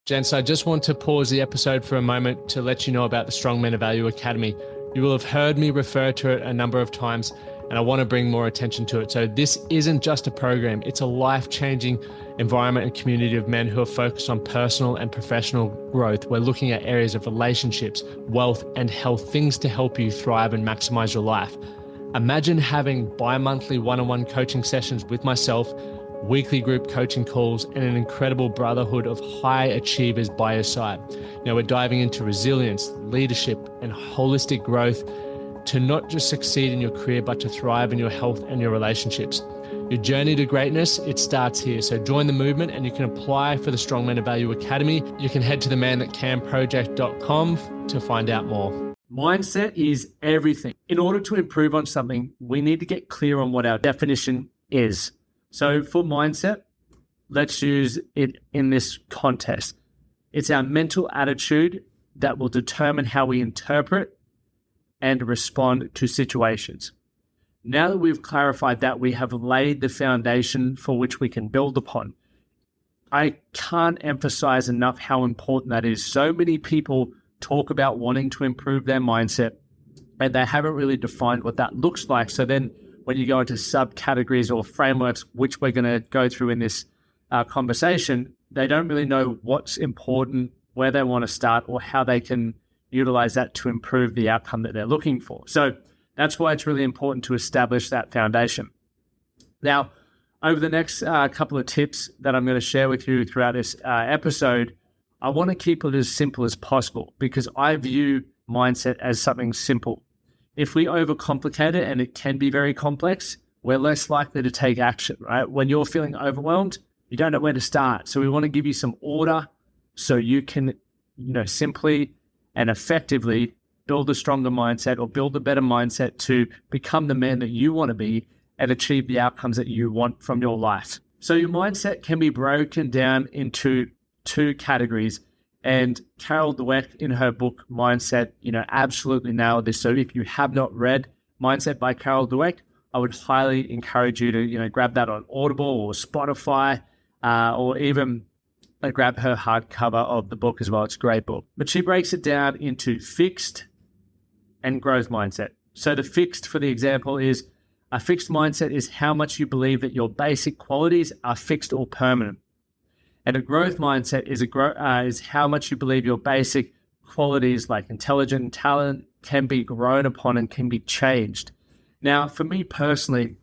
Gents, I just want to pause the episode for a moment to let you know about the Strong Men of Value Academy. You will have heard me refer to it a number of times, and I want to bring more attention to it. So this isn't just a program, it's a life-changing environment and community of men who are focused on personal and professional growth. We're looking at areas of relationships, wealth, and health, things to help you thrive and maximize your life. Imagine having bi-monthly one-on-one coaching sessions with myself, weekly group coaching calls, and an incredible brotherhood of high achievers by your side. Now we're diving into resilience, leadership, and holistic growth to not just succeed in your career, but to thrive in your health and your relationships. Your journey to greatness, it starts here. So join the movement and you can apply for the Strong Men of Value Academy. You can head to themanthatcanproject.com to find out more. Mindset is everything. In order to improve on something, we need to get clear on what our definition is. So for mindset, let's use it in this context. It's our mental attitude that will determine how we interpret and respond to situations. Now that we've clarified that, we have laid the foundation for which we can build upon. I can't emphasize enough how important that is. So many people talk about wanting to improve their mindset, and they haven't really defined what that looks like. So then when you go into subcategories or frameworks, which we're going to go through in this conversation, they don't really know what's important, where they want to start, or how they can utilize that to improve the outcome that they're looking for. So that's why it's really important to establish that foundation. Now, over the next couple of tips that I'm going to share with you throughout this episode, I want to keep it as simple as possible because I view mindset as something simple. If we overcomplicate it, and it can be very complex, we're less likely to take action, right? When you're feeling overwhelmed, you don't know where to start. So we want to give you some order so you can, simply and effectively build a stronger mindset or build a better mindset to become the man that you want to be and achieve the outcomes that you want from your life. So your mindset can be broken down into two categories. And Carol Dweck in her book, Mindset, absolutely nailed this. So if you have not read Mindset by Carol Dweck, I would highly encourage you to, grab that on Audible or Spotify, or even grab her hardcover of the book as well. It's a great book. But she breaks it down into fixed and growth mindset. So the fixed, for the example, is a fixed mindset is how much you believe that your basic qualities are fixed or permanent. And a growth mindset is how much you believe your basic qualities like intelligence and talent can be grown upon and can be changed. Now, for me personally,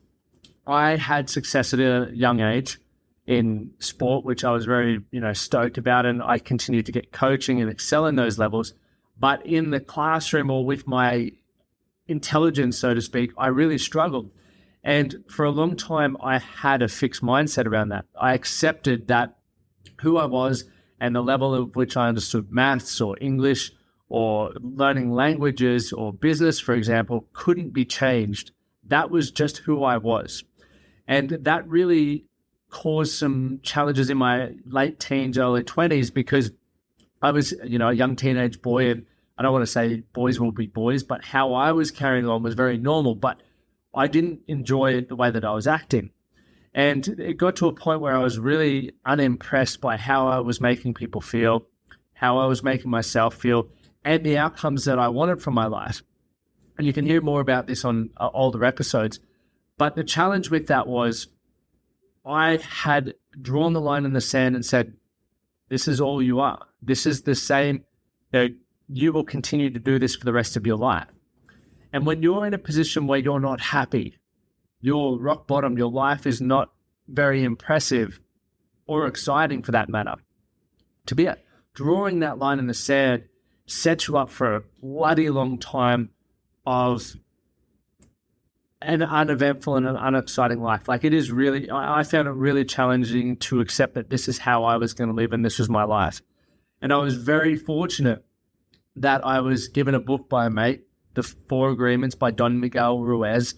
I had success at a young age in sport, which I was very, stoked about, and I continued to get coaching and excel in those levels. But in the classroom or with my intelligence, so to speak, I really struggled. And for a long time, I had a fixed mindset around that. I accepted that who I was and the level of which I understood maths or English or learning languages or business, for example, couldn't be changed. That was just who I was. And that really caused some challenges in my late teens, early 20s, because I was, a young teenage boy, and I don't want to say boys will be boys, but how I was carrying on was very normal, but I didn't enjoy the way that I was acting. And it got to a point where I was really unimpressed by how I was making people feel, how I was making myself feel, and the outcomes that I wanted from my life. And you can hear more about this on older episodes. But the challenge with that was I had drawn the line in the sand and said, this is all you are. This is the same. You will continue to do this for the rest of your life. And when you're in a position where you're not happy, you're rock bottom, your life is not very impressive or exciting for that matter, to be drawing that line in the sand sets you up for a bloody long time of an uneventful and an unexciting life. Like it is really, I found it really challenging to accept that this is how I was going to live and this was my life. And I was very fortunate that I was given a book by a mate, The 4 Agreements by Don Miguel Ruiz.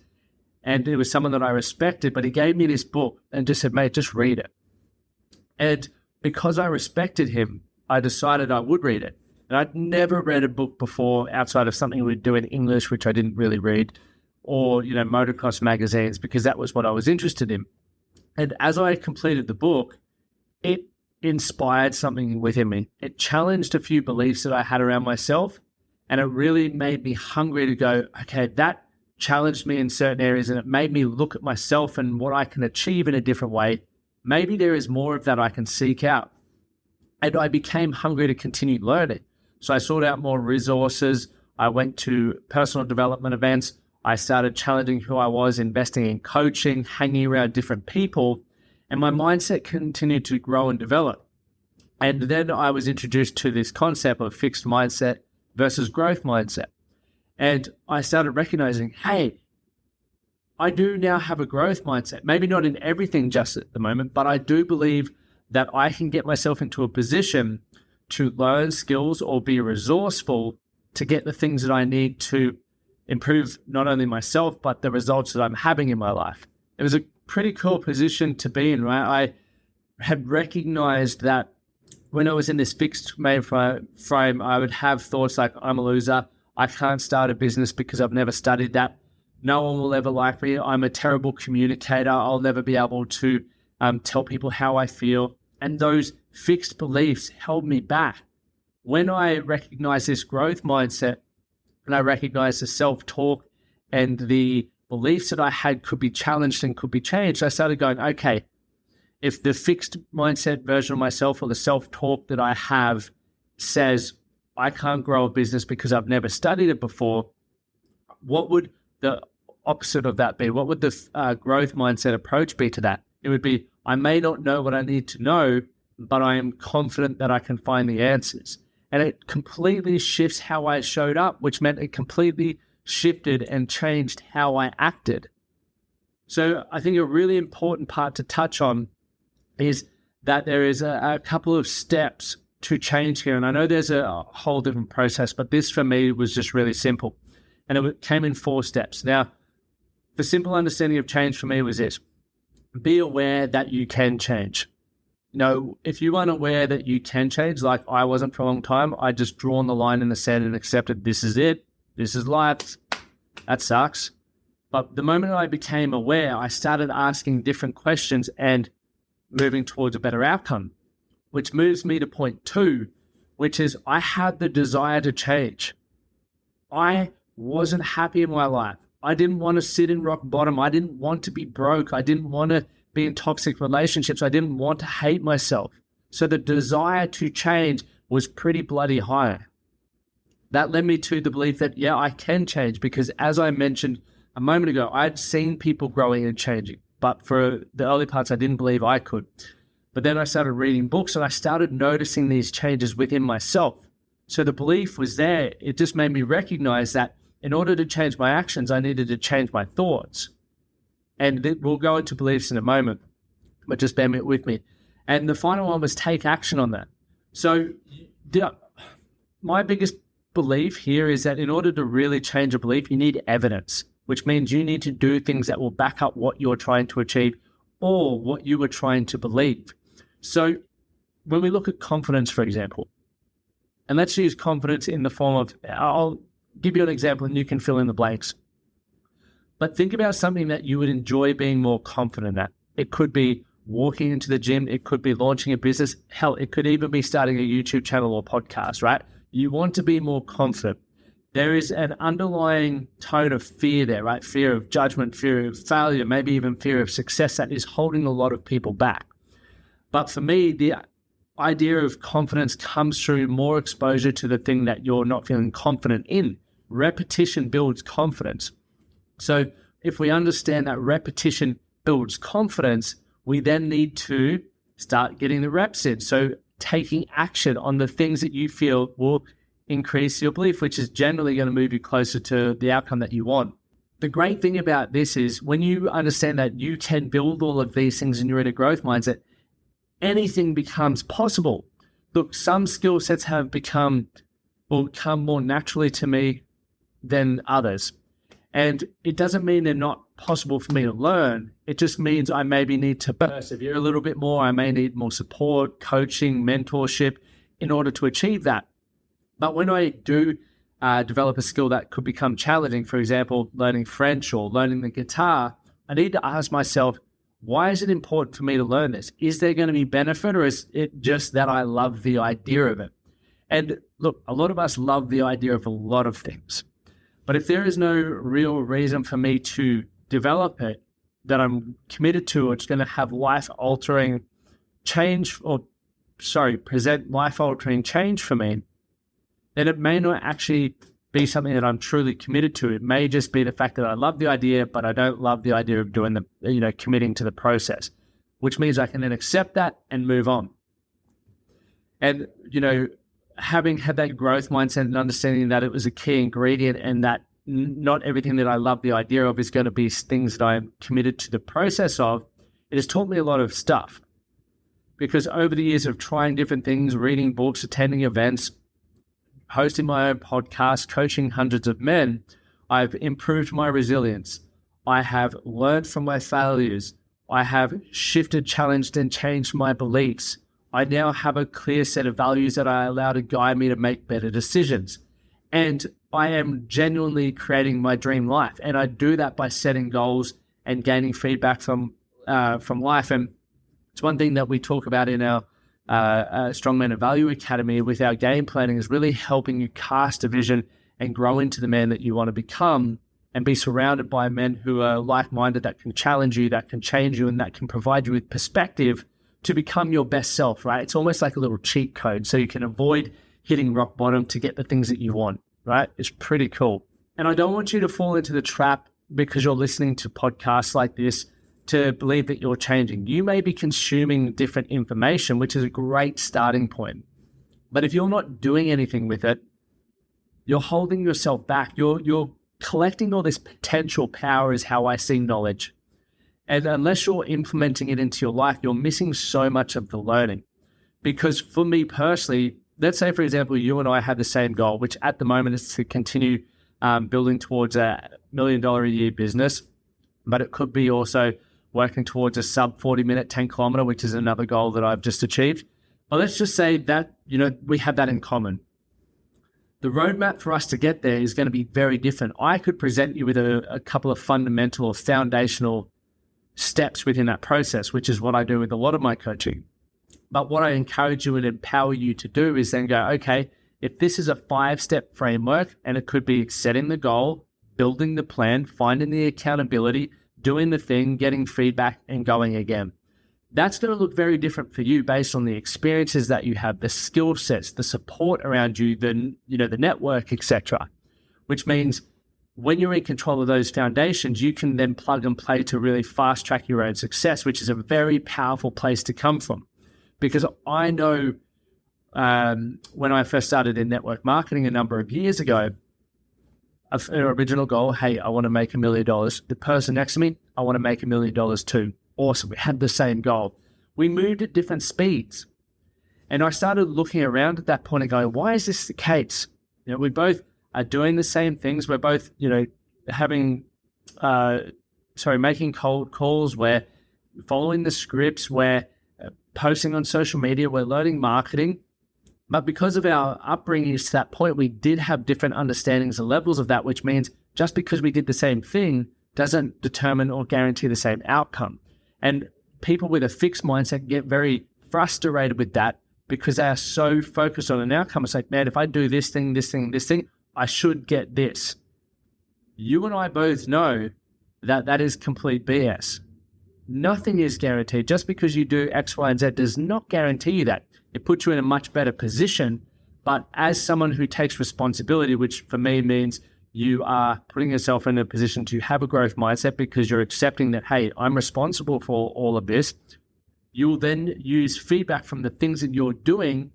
And it was someone that I respected, but he gave me this book and just said, mate, just read it. And because I respected him, I decided I would read it. And I'd never read a book before outside of something we'd do in English, which I didn't really read, or, motocross magazines, because that was what I was interested in. And as I completed the book, it inspired something within me. It challenged a few beliefs that I had around myself, and it really made me hungry to go, okay, that challenged me in certain areas, and it made me look at myself and what I can achieve in a different way. Maybe there is more of that I can seek out. And I became hungry to continue learning. So I sought out more resources. I went to personal development events. I started challenging who I was, investing in coaching, hanging around different people, and my mindset continued to grow and develop. And then I was introduced to this concept of fixed mindset versus growth mindset. And I started recognizing, hey, I do now have a growth mindset. Maybe not in everything just at the moment, but I do believe that I can get myself into a position to learn skills or be resourceful to get the things that I need to improve not only myself, but the results that I'm having in my life. It was a pretty cool position to be in, right? I had recognized that when I was in this fixed frame, I would have thoughts like, I'm a loser. I can't start a business because I've never studied that. No one will ever like me. I'm a terrible communicator. I'll never be able to tell people how I feel. And those fixed beliefs held me back. When I recognized this growth mindset and I recognized the self-talk and the beliefs that I had could be challenged and could be changed, I started going, okay, if the fixed mindset version of myself or the self-talk that I have says I can't grow a business because I've never studied it before, what would the opposite of that be? What would the growth mindset approach be to that? It would be, I may not know what I need to know, but I am confident that I can find the answers. And it completely shifts how I showed up, which meant it completely shifted and changed how I acted. So I think a really important part to touch on is that there is a couple of steps to change here. And I know there's a whole different process, but this for me was just really simple. And it came in 4 steps. Now, the simple understanding of change for me was this: be aware that you can change. You know, if you aren't aware that you can change, like I wasn't for a long time, I just drawn the line in the sand and accepted this is it, this is life, that sucks. But the moment I became aware, I started asking different questions and moving towards a better outcome, which moves me to point 2, which is I had the desire to change. I wasn't happy in my life. I didn't want to sit in rock bottom. I didn't want to be broke. I didn't want to be in toxic relationships. I didn't want to hate myself. So the desire to change was pretty bloody high. That led me to the belief that, yeah, I can change, because as I mentioned a moment ago, I'd seen people growing and changing, but for the early parts, I didn't believe I could. But then I started reading books and I started noticing these changes within myself. So the belief was there. It just made me recognize that in order to change my actions, I needed to change my thoughts. And we'll go into beliefs in a moment, but just bear with me. And the final one was take action on that. So my biggest belief here is that in order to really change a belief, you need evidence, which means you need to do things that will back up what you're trying to achieve or what you were trying to believe. So when we look at confidence, for example, and let's use confidence in the form of, I'll give you an example and you can fill in the blanks. But think about something that you would enjoy being more confident at. It could be walking into the gym. It could be launching a business. Hell, it could even be starting a YouTube channel or podcast, right? You want to be more confident. There is an underlying tone of fear there, right? Fear of judgment, fear of failure, maybe even fear of success that is holding a lot of people back. But for me, the idea of confidence comes through more exposure to the thing that you're not feeling confident in. Repetition builds confidence. So if we understand that repetition builds confidence, we then need to start getting the reps in. So taking action on the things that you feel will increase your belief, which is generally going to move you closer to the outcome that you want. The great thing about this is when you understand that you can build all of these things and you're in a growth mindset, anything becomes possible. Look, some skill sets will come more naturally to me than others. And it doesn't mean they're not possible for me to learn. It just means I maybe need to persevere a little bit more. I may need more support, coaching, mentorship in order to achieve that. But when I do develop a skill that could become challenging, for example, learning French or learning the guitar, I need to ask myself, Why is it important for me to learn this? Is there going to be benefit, or is it just that I love the idea of it? And look, a lot of us love the idea of a lot of things. But if there is no real reason for me to develop it that I'm committed to, or it's going to have life-altering change, present life-altering change for me, then it may not actually be something that I'm truly committed to. It may just be the fact that I love the idea, but I don't love the idea of doing committing to the process, which means I can then accept that and move on. And, having had that growth mindset and understanding that it was a key ingredient, and that not everything that I love the idea of is going to be things that I'm committed to the process of, it has taught me a lot of stuff. Because over the years of trying different things, reading books, attending events, hosting my own podcast, coaching hundreds of men, I've improved my resilience. I have learned from my failures. I have shifted, challenged, and changed my beliefs. I now have a clear set of values that I allow to guide me to make better decisions. And I am genuinely creating my dream life. And I do that by setting goals and gaining feedback from life. And it's one thing that we talk about in our Strong Men of Value Academy with our game planning, is really helping you cast a vision and grow into the man that you want to become, and be surrounded by men who are like-minded, that can challenge you, that can change you, and that can provide you with perspective to become your best self, right? It's almost like a little cheat code, so you can avoid hitting rock bottom to get the things that you want, right? It's pretty cool. And I don't want you to fall into the trap, because you're listening to podcasts like this, to believe that you're changing. You may be consuming different information, which is a great starting point. But if you're not doing anything with it, you're holding yourself back. You're collecting all this potential power, is how I see knowledge. And unless you're implementing it into your life, you're missing so much of the learning. Because for me personally, let's say, for example, you and I have the same goal, which at the moment is to continue building towards a $1 million a year business. But it could be also working towards a sub 40-minute 10 kilometer, which is another goal that I've just achieved. But let's just say that, we have that in common. The roadmap for us to get there is going to be very different. I could present you with a couple of fundamental or foundational steps within that process, which is what I do with a lot of my coaching. But what I encourage you and empower you to do is then go, okay, if this is a 5-step framework, and it could be setting the goal, building the plan, finding the accountability, doing the thing, getting feedback, and going again. That's going to look very different for you based on the experiences that you have, the skill sets, the support around you, the network, etc. Which means when you're in control of those foundations, you can then plug and play to really fast track your own success, which is a very powerful place to come from. Because I know when I first started in network marketing a number of years ago, an original goal, hey, I want to make $1 million. The person next to me, I want to make $1 million too. Awesome. We had the same goal. We moved at different speeds. And I started looking around at that point and going, why is this the case? We both are doing the same things. We're both, making cold calls. We're following the scripts. We're posting on social media. We're learning marketing. But because of our upbringing to that point, we did have different understandings and levels of that, which means just because we did the same thing doesn't determine or guarantee the same outcome. And people with a fixed mindset get very frustrated with that because they are so focused on an outcome. It's like, man, if I do this thing, I should get this. You and I both know that that is complete BS. Nothing is guaranteed. Just because you do X, Y, and Z does not guarantee you that. It puts you in a much better position. But as someone who takes responsibility, which for me means you are putting yourself in a position to have a growth mindset because you're accepting that, hey, I'm responsible for all of this. You will then use feedback from the things that you're doing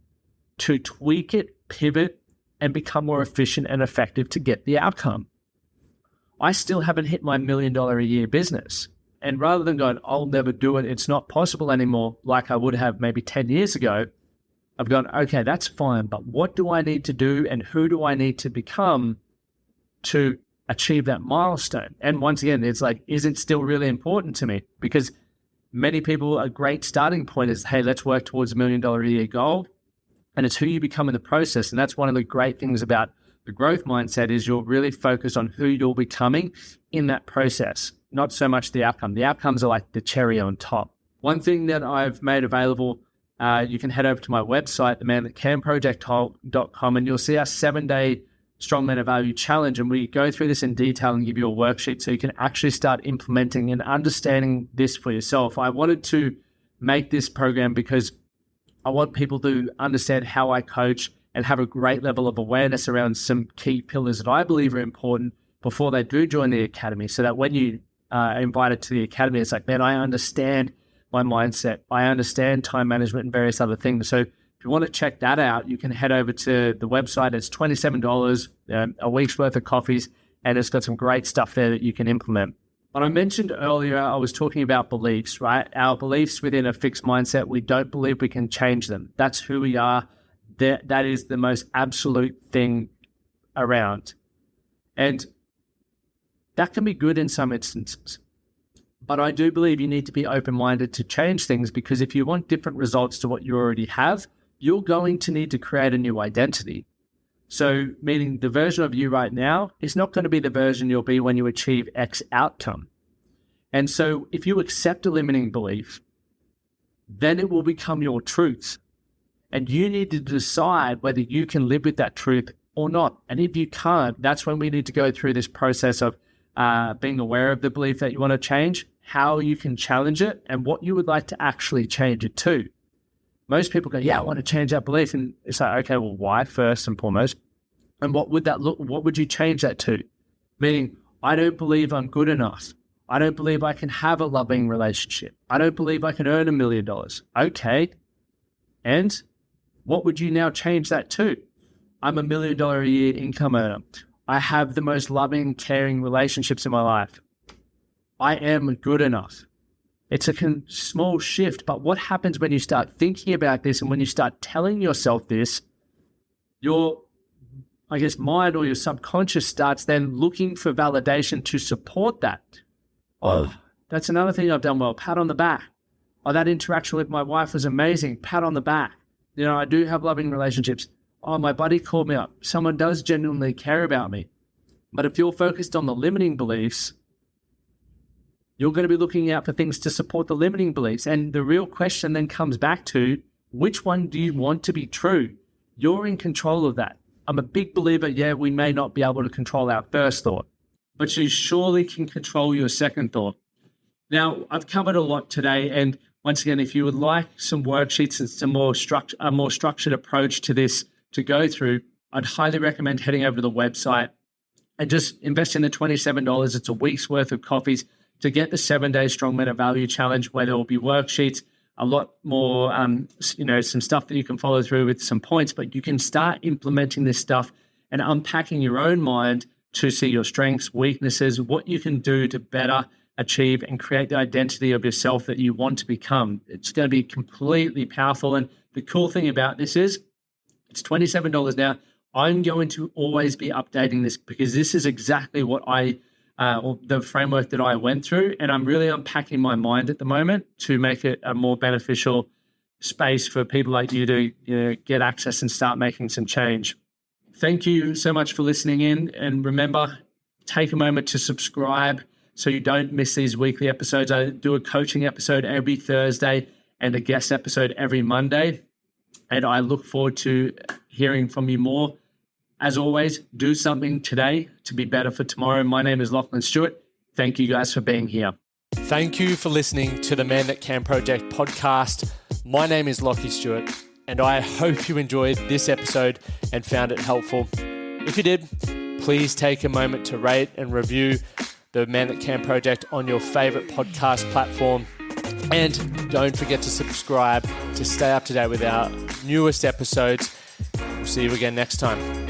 to tweak it, pivot, and become more efficient and effective to get the outcome. I still haven't hit my $1 million a year business. And rather than going, I'll never do it, it's not possible anymore, like I would have maybe 10 years ago, I've gone, okay, that's fine, but what do I need to do and who do I need to become to achieve that milestone? And once again, it's like, is it still really important to me? Because many people, a great starting point is, hey, let's work towards $1 million a year goal. And it's who you become in the process. And that's one of the great things about The growth mindset is you're really focused on who you're becoming in that process, not so much the outcome. The outcomes are like the cherry on top. One thing that I've made available, you can head over to my website, thementhatcanproject.com, and you'll see our 7-day Strong Men of Value challenge. And we go through this in detail and give you a worksheet so you can actually start implementing and understanding this for yourself. I wanted to make this program because I want people to understand how I coach and have a great level of awareness around some key pillars that I believe are important before they do join the academy, so that when you are invited to the academy, it's like, man, I understand my mindset. I understand time management and various other things. So if you want to check that out, you can head over to the website. It's $27, a week's worth of coffees, and it's got some great stuff there that you can implement. But I mentioned earlier, I was talking about beliefs, right? Our beliefs within a fixed mindset, we don't believe we can change them. That's who we are. That is the most absolute thing around. And that can be good in some instances. But I do believe you need to be open-minded to change things, because if you want different results to what you already have, you're going to need to create a new identity. So meaning the version of you right now is not going to be the version you'll be when you achieve X outcome. And so if you accept a limiting belief, then it will become your truth. And you need to decide whether you can live with that truth or not. And if you can't, that's when we need to go through this process of being aware of the belief that you want to change, how you can challenge it, and what you would like to actually change it to. Most people go, yeah, I want to change that belief. And it's like, okay, well, why first and foremost? And what would that look? What would you change that to? Meaning, I don't believe I'm good enough. I don't believe I can have a loving relationship. I don't believe I can earn $1 million. Okay. And what would you now change that to? I'm $1 million a year income earner. I have the most loving, caring relationships in my life. I am good enough. It's a small shift, but what happens when you start thinking about this and when you start telling yourself this, your, mind or your subconscious starts then looking for validation to support that. Oh, that's another thing I've done well. Pat on the back. Oh, that interaction with my wife was amazing. Pat on the back. I do have loving relationships. Oh, my buddy called me up. Someone does genuinely care about me. But if you're focused on the limiting beliefs, you're going to be looking out for things to support the limiting beliefs. And the real question then comes back to, which one do you want to be true? You're in control of that. I'm a big believer, we may not be able to control our first thought, but you surely can control your second thought. Now, I've covered a lot today, and once again, if you would like some worksheets and some a more structured approach to this to go through, I'd highly recommend heading over to the website and just invest in the $27. It's a week's worth of coffees to get the 7-day Strong Men of Value challenge, where there will be worksheets, a lot more, some stuff that you can follow through with some points, but you can start implementing this stuff and unpacking your own mind to see your strengths, weaknesses, what you can do to better achieve and create the identity of yourself that you want to become. It's going to be completely powerful. And the cool thing about this is it's $27 now. I'm going to always be updating this, because this is exactly what the framework that I went through, and I'm really unpacking my mind at the moment to make it a more beneficial space for people like you to get access and start making some change. Thank you so much for listening in, and remember, take a moment to subscribe so you don't miss these weekly episodes. I do a coaching episode every Thursday and a guest episode every Monday, and I look forward to hearing from you more. As always, do something today to be better for tomorrow. My name is Lachlan Stuart. Thank you guys for being here. Thank you for listening to the Man That Can Project podcast. My name is Lachlan Stuart, and I hope you enjoyed this episode and found it helpful. If you did, please take a moment to rate and review the Man That Can Project on your favorite podcast platform. And don't forget to subscribe to stay up to date with our newest episodes. We'll see you again next time.